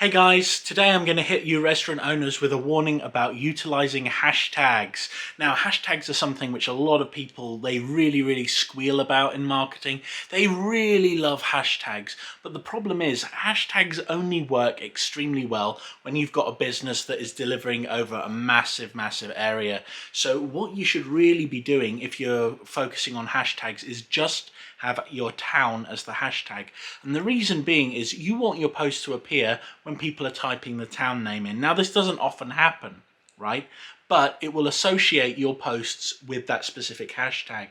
Hey guys, today I'm going to hit you restaurant owners with a warning about utilizing hashtags. Now, hashtags are something which a lot of people, they really squeal about in marketing. They really love hashtags, but the problem is hashtags only work extremely well when you've got a business that is delivering over a massive area. So what you should really be doing if you're focusing on hashtags is just have your town as the hashtag. And the reason being is you want your post to appear when people are typing the town name in. Now, this doesn't often happen, right? But it will associate your posts with that specific hashtag.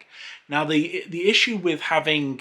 Now, the issue with having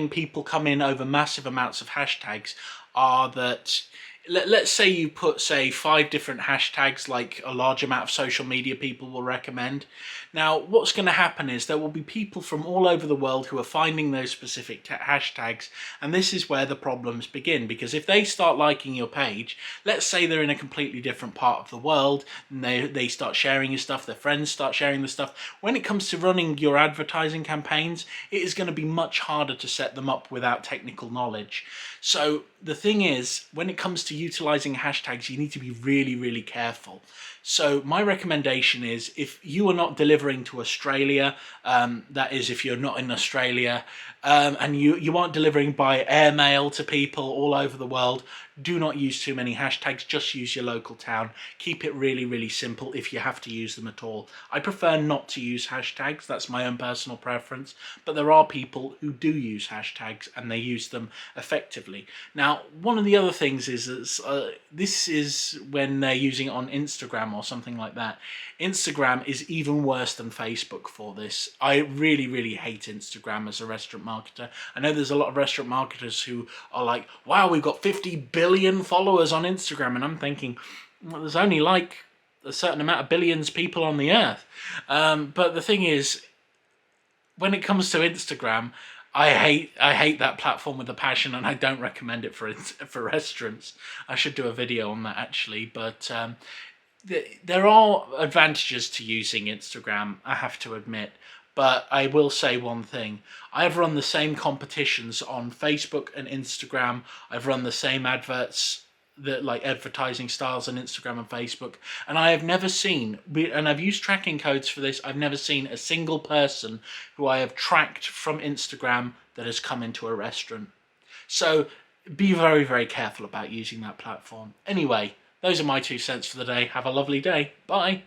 people come in over massive amounts of hashtags are that let's say you put, say, 5 different hashtags like a large amount of social media people will recommend. Now, what's going to happen is there will be people from all over the world who are finding those specific hashtags, and this is where the problems begin, because if they start liking your page, let's say they're in a completely different part of the world, and they start sharing your stuff, their friends start sharing the stuff. When it comes to running your advertising campaigns, it is going to be much harder to set them up without technical knowledge. So the thing is, when it comes to utilizing hashtags, you need to be really careful. So my recommendation is, if you are not delivering to Australia, that is if you're not in Australia, and you aren't delivering by airmail to people all over the world, do not use too many hashtags. Just use your local town. Keep it really simple if you have to use them at all. I prefer not to use hashtags. That's my own personal preference. But there are people who do use hashtags and they use them effectively. Now, one of the other things is this is when they're using it on Instagram or something like that. Instagram is even worse than Facebook for this. I really hate Instagram as a restaurant marketer. I know there's a lot of restaurant marketers who are like, wow, we've got 50 billion followers on Instagram, and I'm thinking, well, there's only like a certain amount of billions people on the earth. But the thing is, when it comes to Instagram, I hate that platform with a passion, and I don't recommend it for restaurants. I should do a video on that actually, but there are advantages to using Instagram, I have to admit. But I will say one thing. I've run the same competitions on Facebook and Instagram. I've run the same adverts, like advertising styles on Instagram and Facebook. And I have never seen, and I've used tracking codes for this, I've never seen a single person who I have tracked from Instagram that has come into a restaurant. So be very careful about using that platform. Anyway, those are my 2 cents for the day. Have a lovely day. Bye.